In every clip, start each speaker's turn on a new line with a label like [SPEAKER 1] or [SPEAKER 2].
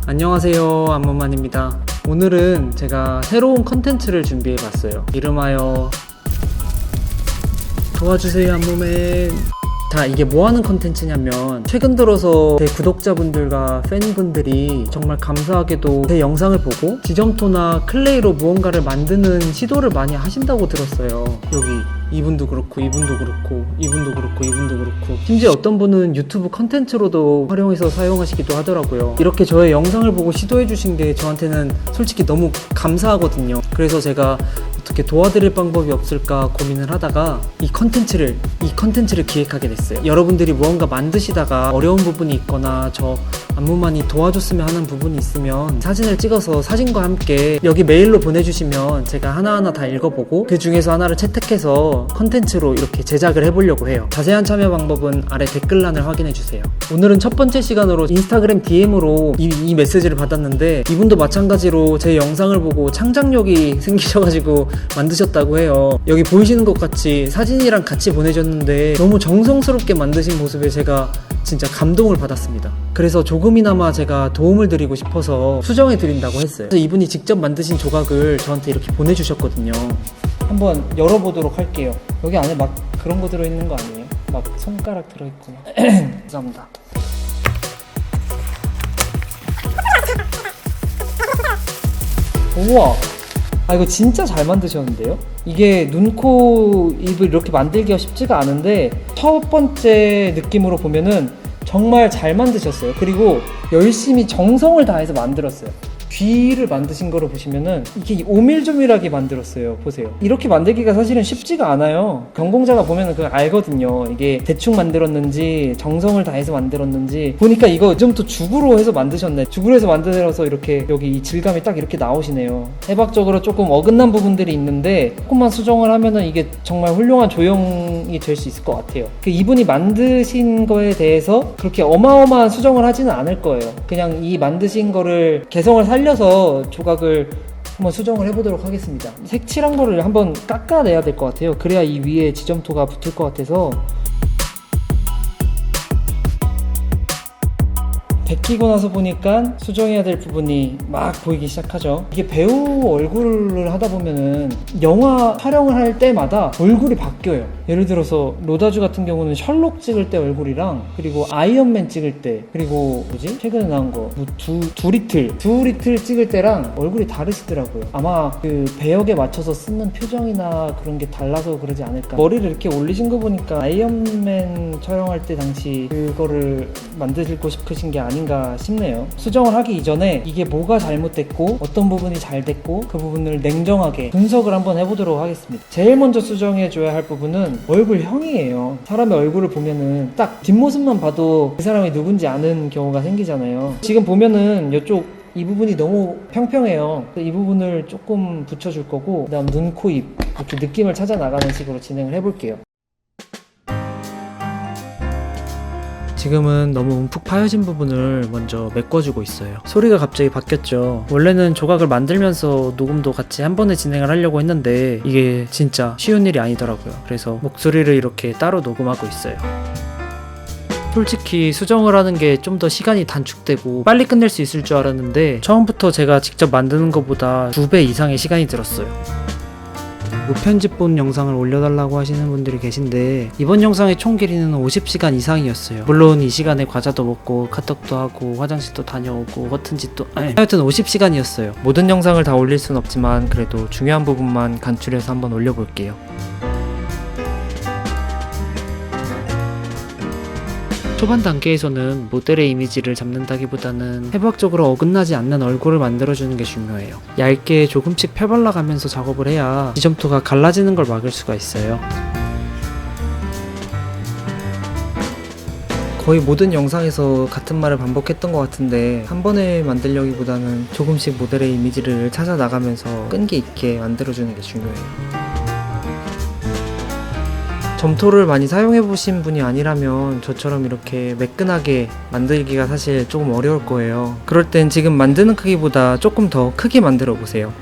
[SPEAKER 1] 안녕하세요, 안무만입니다. 오늘은 제가 새로운 컨텐츠를 준비해봤어요. 이름하여 도와주세요 안무맨. 자, 이게 뭐하는 컨텐츠냐면 최근 들어서 제 구독자분들과 팬분들이 정말 감사하게도 제 영상을 보고 지점토나 클레이로 무언가를 만드는 시도를 많이 하신다고 들었어요. 여기 이분도 그렇고 이분도 그렇고 이분도 그렇고 이분도 그렇고 심지어 어떤 분은 유튜브 컨텐츠로도 활용해서 사용하시기도 하더라고요. 이렇게 저의 영상을 보고 시도해 주신 게 저한테는 솔직히 너무 감사하거든요. 그래서 제가 어떻게 도와드릴 방법이 없을까 고민을 하다가 이 컨텐츠를 기획하게 됐어요. 여러분들이 무언가 만드시다가 어려운 부분이 있거나 저 안무만이 도와줬으면 하는 부분이 있으면 사진을 찍어서 사진과 함께 여기 메일로 보내주시면 제가 하나하나 다 읽어보고 그 중에서 하나를 채택해서 컨텐츠로 이렇게 제작을 해보려고 해요. 자세한 참여 방법은 아래 댓글란을 확인해주세요. 오늘은 첫 번째 시간으로 인스타그램 DM으로 이 메시지를 받았는데 이분도 마찬가지로 제 영상을 보고 창작력이 생기셔가지고 만드셨다고 해요. 여기 보이시는 것 같이 사진이랑 같이 보내줬는데 너무 정성스럽게 만드신 모습에 제가 진짜 감동을 받았습니다. 그래서 조금이나마 제가 도움을 드리고 싶어서 수정해 드린다고 했어요. 그래서 이분이 직접 만드신 조각을 저한테 이렇게 보내주셨거든요. 한번 열어보도록 할게요. 여기 안에 막 그런 거 들어있는 거 아니에요? 막 손가락 들어있고 감사합니다. 우와, 이거 진짜 잘 만드셨는데요? 이게 눈, 코, 입을 이렇게 만들기가 쉽지가 않은데 첫 번째 느낌으로 보면은 정말 잘 만드셨어요. 그리고 열심히 정성을 다해서 만들었어요. 귀를 만드신 거를 보시면은 이게 오밀조밀하게 만들었어요. 보세요. 이렇게 만들기가 사실은 쉽지가 않아요. 전공자가 보면은 그걸 알거든요. 이게 대충 만들었는지 정성을 다해서 만들었는지 보니까 이거 지금부터 죽으로 해서 만드셨네. 죽으로 해서 만들어서 이렇게 여기 이 질감이 딱 이렇게 나오시네요. 해박적으로 조금 어긋난 부분들이 있는데 조금만 수정을 하면은 이게 정말 훌륭한 조형이 될 수 있을 것 같아요. 이분이 만드신 거에 대해서 그렇게 어마어마한 수정을 하지는 않을 거예요. 그냥 이 만드신 거를 개성을 살려서 조각을 한번 수정을 해보도록 하겠습니다. 색칠한 거를 한번 깎아내야 될 것 같아요. 그래야 이 위에 지점토가 붙을 것 같아서 베끼고 나서 보니까 수정해야 될 부분이 막 보이기 시작하죠. 이게 배우 얼굴을 하다 보면은 영화 촬영을 할 때마다 얼굴이 바뀌어요. 예를 들어서 로다주 같은 경우는 셜록 찍을 때 얼굴이랑 그리고 아이언맨 찍을 때 그리고 최근에 나온 거 두리틀 찍을 때랑 얼굴이 다르시더라고요. 아마 그 배역에 맞춰서 쓰는 표정이나 그런 게 달라서 그러지 않을까. 머리를 이렇게 올리신 거 보니까 아이언맨 촬영할 때 당시 그거를 만드시고 싶으신 게 아닌가 싶네요. 수정을 하기 이전에 이게 뭐가 잘못됐고 어떤 부분이 잘 됐고 그 부분을 냉정하게 분석을 한번 해보도록 하겠습니다. 제일 먼저 수정해줘야 할 부분은 얼굴형이에요. 사람의 얼굴을 보면은 딱 뒷모습만 봐도 그 사람이 누군지 아는 경우가 생기잖아요. 지금 보면은 이 부분이 너무 평평해요. 이 부분을 조금 붙여줄 거고 그 다음 눈, 코, 입 이렇게 느낌을 찾아 나가는 식으로 진행을 해볼게요. 지금은 너무 움푹 파여진 부분을 먼저 메꿔주고 있어요. 소리가 갑자기 바뀌었죠. 원래는 조각을 만들면서 녹음도 같이 한 번에 진행을 하려고 했는데 이게 진짜 쉬운 일이 아니더라고요. 그래서 목소리를 이렇게 따로 녹음하고 있어요. 솔직히 수정을 하는 게 좀 더 시간이 단축되고 빨리 끝낼 수 있을 줄 알았는데 처음부터 제가 직접 만드는 것보다 2배 이상의 시간이 들었어요. 무편집본 영상을 올려달라고 하시는 분들이 계신데 이번 영상의 총 길이는 50시간 이상이었어요. 물론 이 시간에 과자도 먹고 카톡도 하고 화장실도 다녀오고 같은 짓도 하여튼 50시간이었어요. 모든 영상을 다 올릴 순 없지만 그래도 중요한 부분만 간추려서 한번 올려볼게요. 초반 단계에서는 모델의 이미지를 잡는다기보다는 해부학적으로 어긋나지 않는 얼굴을 만들어주는 게 중요해요. 얇게 조금씩 펴발라가면서 작업을 해야 지점토가 갈라지는 걸 막을 수가 있어요. 거의 모든 영상에서 같은 말을 반복했던 것 같은데 한 번에 만들려기보다는 조금씩 모델의 이미지를 찾아 나가면서 끈기 있게 만들어주는 게 중요해요. 점토를 많이 사용해보신 분이 아니라면 저처럼 이렇게 매끈하게 만들기가 사실 조금 어려울 거예요. 그럴 땐 지금 만드는 크기보다 조금 더 크게 만들어 보세요.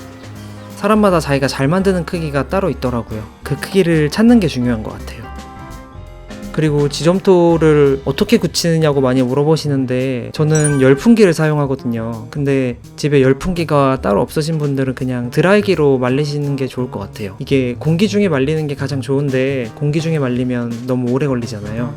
[SPEAKER 1] 사람마다 자기가 잘 만드는 크기가 따로 있더라고요. 그 크기를 찾는 게 중요한 것 같아요. 그리고 지점토를 어떻게 굳히느냐고 많이 물어보시는데 저는 열풍기를 사용하거든요. 근데 집에 열풍기가 따로 없으신 분들은 그냥 드라이기로 말리시는 게 좋을 것 같아요. 이게 공기 중에 말리는 게 가장 좋은데 공기 중에 말리면 너무 오래 걸리잖아요.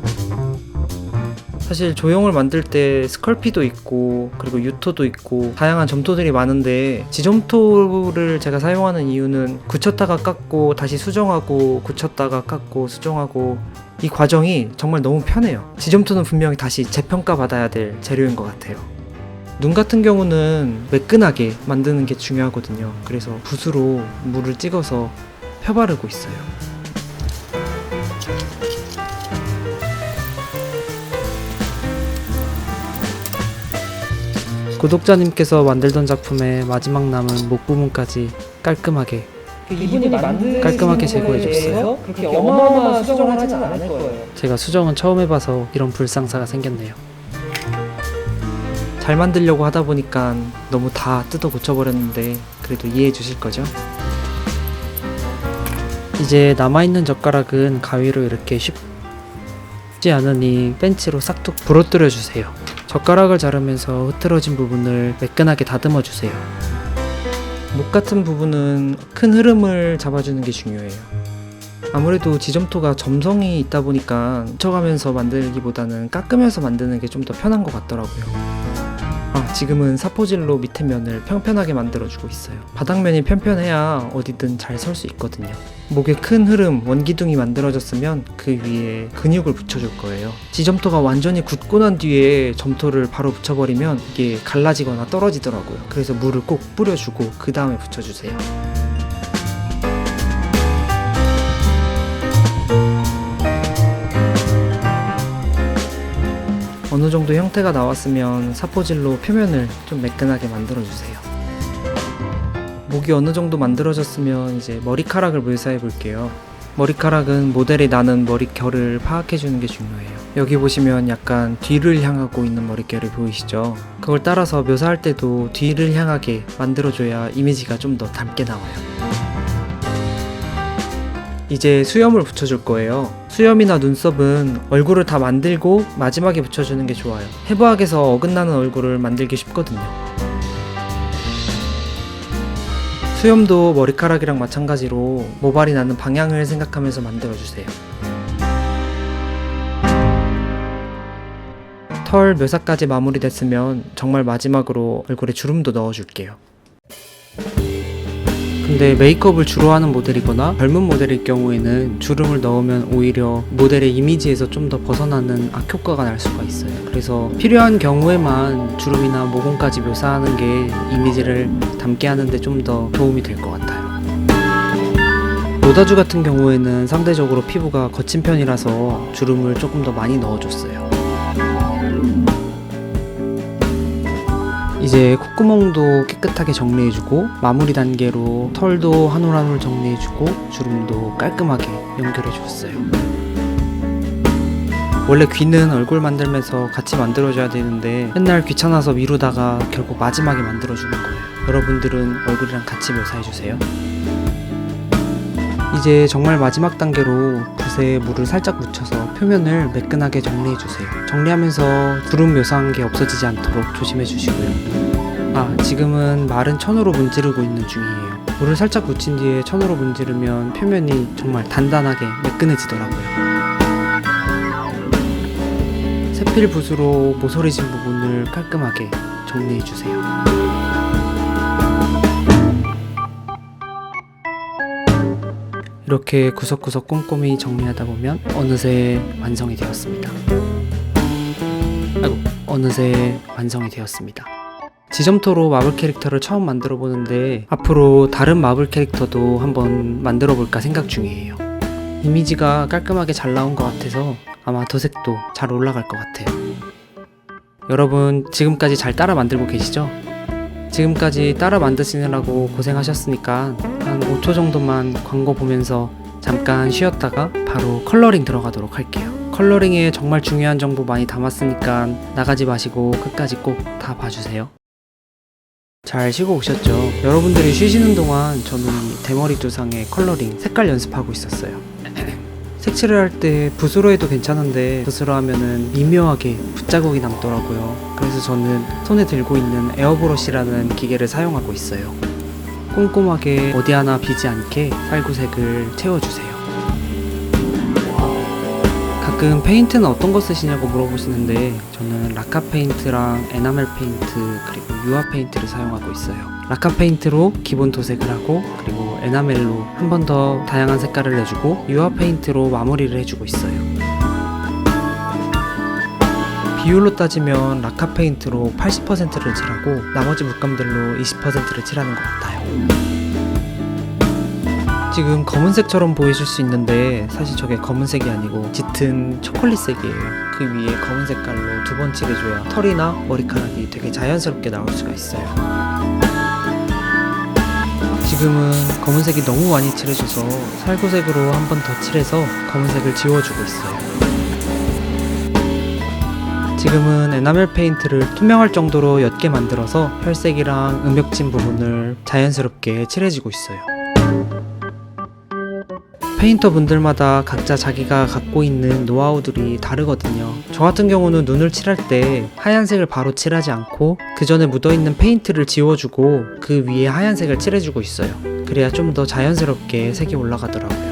[SPEAKER 1] 사실 조형을 만들 때 스컬피도 있고 그리고 유토도 있고 다양한 점토들이 많은데 지점토를 제가 사용하는 이유는 굳혔다가 깎고 다시 수정하고 굳혔다가 깎고 수정하고 이 과정이 정말 너무 편해요. 지점토는 분명히 다시 재평가 받아야 될 재료인 것 같아요. 눈 같은 경우는 매끈하게 만드는 게 중요하거든요. 그래서 붓으로 물을 찍어서 펴바르고 있어요. 구독자님께서 만들던 작품의 마지막 남은 목 부분까지 깔끔하게 제거해줬어요.
[SPEAKER 2] 그렇게 어마어마한 수정을 하지는 않을 거예요.
[SPEAKER 1] 제가 수정은 처음 해봐서 이런 불상사가 생겼네요. 잘 만들려고 하다 보니까 너무 다 뜯어 고쳐버렸는데 그래도 이해해 주실 거죠? 이제 남아있는 젓가락은 가위로 이렇게 쉽지 않으니 벤치로 싹둑 부러뜨려 주세요. 젓가락을 자르면서 흐트러진 부분을 매끈하게 다듬어 주세요. 목 같은 부분은 큰 흐름을 잡아주는 게 중요해요. 아무래도 지점토가 점성이 있다 보니까 묻혀가면서 만들기보다는 깎으면서 만드는 게 좀 더 편한 것 같더라고요. 지금은 사포질로 밑에 면을 평평하게 만들어주고 있어요. 바닥면이 편편해야 어디든 잘 설 수 있거든요. 목에 큰 흐름, 원기둥이 만들어졌으면 그 위에 근육을 붙여줄 거예요. 지점토가 완전히 굳고 난 뒤에 점토를 바로 붙여버리면 이게 갈라지거나 떨어지더라고요. 그래서 물을 꼭 뿌려주고 그 다음에 붙여주세요. 어느 정도 형태가 나왔으면 사포질로 표면을 좀 매끈하게 만들어주세요. 목이 어느 정도 만들어졌으면 이제 머리카락을 묘사해 볼게요. 머리카락은 모델이 나는 머릿결을 파악해주는 게 중요해요. 여기 보시면 약간 뒤를 향하고 있는 머릿결이 보이시죠? 그걸 따라서 묘사할 때도 뒤를 향하게 만들어줘야 이미지가 좀 더 닮게 나와요. 이제 수염을 붙여줄 거예요. 수염이나 눈썹은 얼굴을 다 만들고 마지막에 붙여주는 게 좋아요. 해부학에서 어긋나는 얼굴을 만들기 쉽거든요. 수염도 머리카락이랑 마찬가지로 모발이 나는 방향을 생각하면서 만들어주세요. 털 묘사까지 마무리됐으면 정말 마지막으로 얼굴에 주름도 넣어줄게요. 근데 메이크업을 주로 하는 모델이거나 젊은 모델일 경우에는 주름을 넣으면 오히려 모델의 이미지에서 좀 더 벗어나는 악효과가 날 수가 있어요. 그래서 필요한 경우에만 주름이나 모공까지 묘사하는 게 이미지를 담게 하는데 좀 더 도움이 될 것 같아요. 로다주 같은 경우에는 상대적으로 피부가 거친 편이라서 주름을 조금 더 많이 넣어줬어요. 이제 콧구멍도 깨끗하게 정리해주고 마무리 단계로 털도 한 올 한 올 정리해주고 주름도 깔끔하게 연결해줬어요. 원래 귀는 얼굴 만들면서 같이 만들어줘야 되는데 맨날 귀찮아서 미루다가 결국 마지막에 만들어주는 거예요. 여러분들은 얼굴이랑 같이 묘사해주세요. 이제 정말 마지막 단계로 붓에 물을 살짝 묻혀서 표면을 매끈하게 정리해주세요. 정리하면서 주름 묘사한 게 없어지지 않도록 조심해주시고요. 지금은 마른 천으로 문지르고 있는 중이에요. 물을 살짝 묻힌 뒤에 천으로 문지르면 표면이 정말 단단하게 매끈해지더라고요. 세필 붓으로 모서리진 부분을 깔끔하게 정리해주세요. 이렇게 구석구석 꼼꼼히 정리하다 보면 어느새 완성이 되었습니다. 지점토로 마블 캐릭터를 처음 만들어 보는데 앞으로 다른 마블 캐릭터도 한번 만들어 볼까 생각 중이에요. 이미지가 깔끔하게 잘 나온 것 같아서 아마 도색도 잘 올라갈 것 같아요. 여러분 지금까지 잘 따라 만들고 계시죠? 지금까지 따라 만드시느라고 고생하셨으니까 한 5초 정도만 광고 보면서 잠깐 쉬었다가 바로 컬러링 들어가도록 할게요. 컬러링에 정말 중요한 정보 많이 담았으니까 나가지 마시고 끝까지 꼭 다 봐주세요. 잘 쉬고 오셨죠? 여러분들이 쉬시는 동안 저는 이 대머리 두상의 컬러링 색깔 연습하고 있었어요. 색칠을 할 때 붓으로 해도 괜찮은데 붓으로 하면은 미묘하게 붓자국이 남더라고요. 그래서 저는 손에 들고 있는 에어브러쉬라는 기계를 사용하고 있어요. 꼼꼼하게 어디 하나 비지 않게 살구색을 채워주세요. 가끔 페인트는 어떤 거 쓰시냐고 물어보시는데 저는 라카 페인트랑 에나멜 페인트 그리고 유화 페인트를 사용하고 있어요. 라카 페인트로 기본 도색을 하고 그리고 에나멜로 한 번 더 다양한 색깔을 내주고 유화 페인트로 마무리를 해주고 있어요. 비율로 따지면 라카 페인트로 80%를 칠하고 나머지 물감들로 20%를 칠하는 것 같아요. 지금 검은색처럼 보이실 수 있는데 사실 저게 검은색이 아니고 짙은 초콜릿색이에요. 그 위에 검은 색깔로 두 번 칠해줘야 털이나 머리카락이 되게 자연스럽게 나올 수가 있어요. 지금은 검은색이 너무 많이 칠해져서 살구색으로 한 번 더 칠해서 검은색을 지워주고 있어요. 지금은 에나멜 페인트를 투명할 정도로 옅게 만들어서 혈색이랑 음역진 부분을 자연스럽게 칠해주고 있어요. 페인터 분들마다 각자 자기가 갖고 있는 노하우들이 다르거든요. 저 같은 경우는 눈을 칠할 때 하얀색을 바로 칠하지 않고 그 전에 묻어있는 페인트를 지워주고 그 위에 하얀색을 칠해주고 있어요. 그래야 좀 더 자연스럽게 색이 올라가더라고요.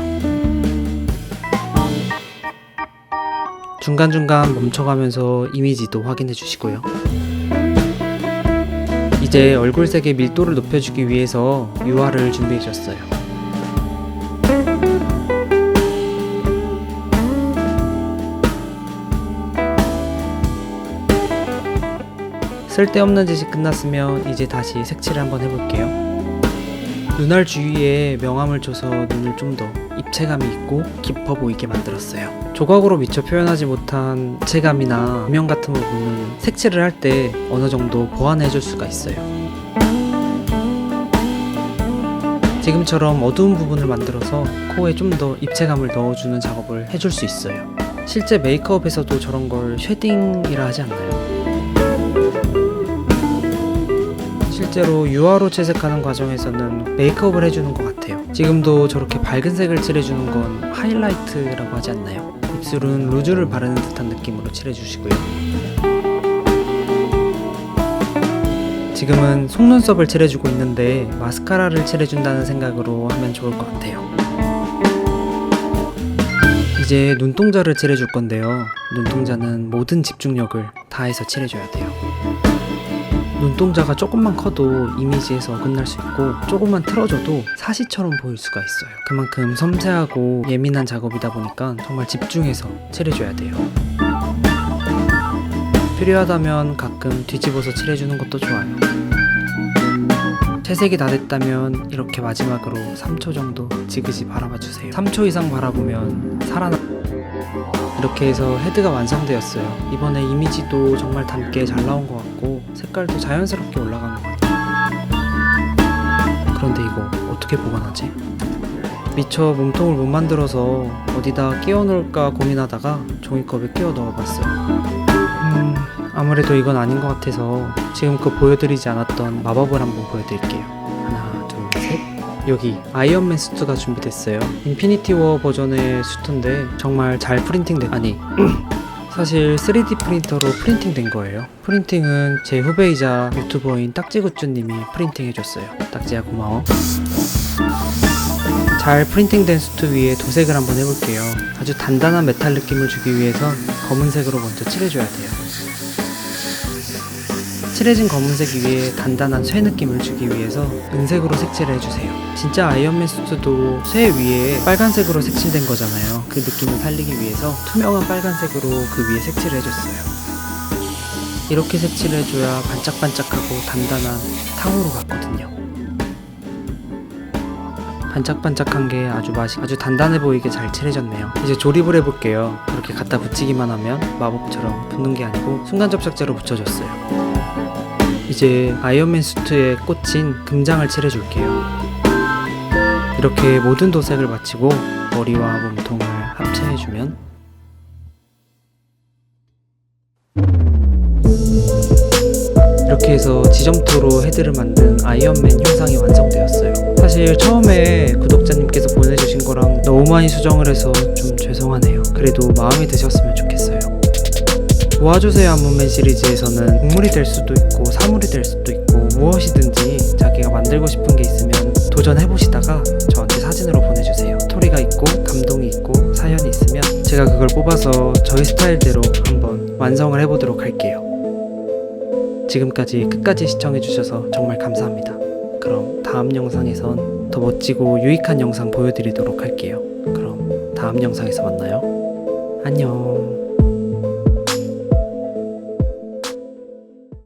[SPEAKER 1] 중간중간 멈춰가면서 이미지도 확인해 주시고요. 이제 얼굴색의 밀도를 높여주기 위해서 유화를 준비해 줬어요. 쓸데없는 짓이 끝났으면 이제 다시 색칠을 한번 해볼게요. 눈알 주위에 명암을 줘서 눈을 좀 더 입체감이 있고 깊어 보이게 만들었어요. 조각으로 미처 표현하지 못한 입체감이나 음영 같은 부분은 색칠을 할 때 어느 정도 보완해 줄 수가 있어요. 지금처럼 어두운 부분을 만들어서 코에 좀 더 입체감을 넣어주는 작업을 해줄 수 있어요. 실제 메이크업에서도 저런 걸 쉐딩이라 하지 않나요? 실제로 유화로 채색하는 과정에서는 메이크업을 해주는 것 같아요. 지금도 저렇게 밝은 색을 칠해주는 건 하이라이트라고 하지 않나요? 입술은 루즈를 바르는 듯한 느낌으로 칠해주시고요. 지금은 속눈썹을 칠해주고 있는데 마스카라를 칠해준다는 생각으로 하면 좋을 것 같아요. 이제 눈동자를 칠해줄 건데요. 눈동자는 모든 집중력을 다해서 칠해줘야 돼요. 눈동자가 조금만 커도 이미지에서 끝날 수 있고 조금만 틀어져도 사시처럼 보일 수가 있어요. 그만큼 섬세하고 예민한 작업이다 보니까 정말 집중해서 칠해줘야 돼요. 필요하다면 가끔 뒤집어서 칠해주는 것도 좋아요. 채색이 다 됐다면 이렇게 마지막으로 3초 정도 지그시 바라봐주세요. 3초 이상 바라보면 이렇게 해서 헤드가 완성되었어요. 이번에 이미지도 정말 닮게 잘 나온 것 같고 색깔도 자연스럽게 올라간 것 같아요. 그런데 이거 어떻게 보관하지? 미처 몸통을 못 만들어서 어디다 끼워 놓을까 고민하다가 종이컵에 끼워 넣어봤어요. 아무래도 이건 아닌 것 같아서 지금껏 보여드리지 않았던 마법을 한번 보여드릴게요. 하나, 둘, 셋. 여기 아이언맨 수트가 준비됐어요. 인피니티 워 버전의 수트인데 정말 잘 프린팅된 사실 3D 프린터로 프린팅된 거예요. 프린팅은 제 후배이자 유튜버인 딱지굿즈님이 프린팅해줬어요. 딱지야 고마워. 잘 프린팅된 수트 위에 도색을 한번 해볼게요. 아주 단단한 메탈 느낌을 주기 위해선 검은색으로 먼저 칠해줘야 돼요. 칠해진 검은색 위에 단단한 쇠 느낌을 주기 위해서 은색으로 색칠을 해주세요. 진짜 아이언맨 수트도 쇠 위에 빨간색으로 색칠된 거잖아요. 그 느낌을 살리기 위해서 투명한 빨간색으로 그 위에 색칠을 해줬어요. 이렇게 색칠을 해줘야 반짝반짝하고 단단한 탕후루 같거든요. 반짝반짝한 게 아주 단단해 보이게 잘 칠해졌네요. 이제 조립을 해볼게요. 이렇게 갖다 붙이기만 하면 마법처럼 붙는 게 아니고 순간 접착제로 붙여줬어요. 이제 아이언맨 수트에 꽂힌 금장을 칠해줄게요. 이렇게 모든 도색을 마치고 머리와 몸통을 합체해주면 이렇게 이렇게 해서 지점토로 헤드를 만든 아이언맨 형상이 완성되었어요. 사실 처음에 구독자님께서 보내주신 거랑 너무 많이 수정을 해서 좀 죄송하네요. 그래도 마음에 드셨으면 좋겠어요. 도와주세요 한문맨 시리즈에서는 동물이 될 수도 있고 사물이 될 수도 있고 무엇이든지 자기가 만들고 싶은 게 있으면 도전해보시다가 저한테 사진으로 보내주세요. 스토리가 있고 감동이 있고 사연이 있으면 제가 그걸 뽑아서 저의 스타일대로 한번 완성을 해보도록 할게요. 지금까지 끝까지 시청해주셔서 정말 감사합니다. 그럼 다음 영상에선 더 멋지고 유익한 영상 보여드리도록 할게요. 그럼 다음 영상에서 만나요. 안녕.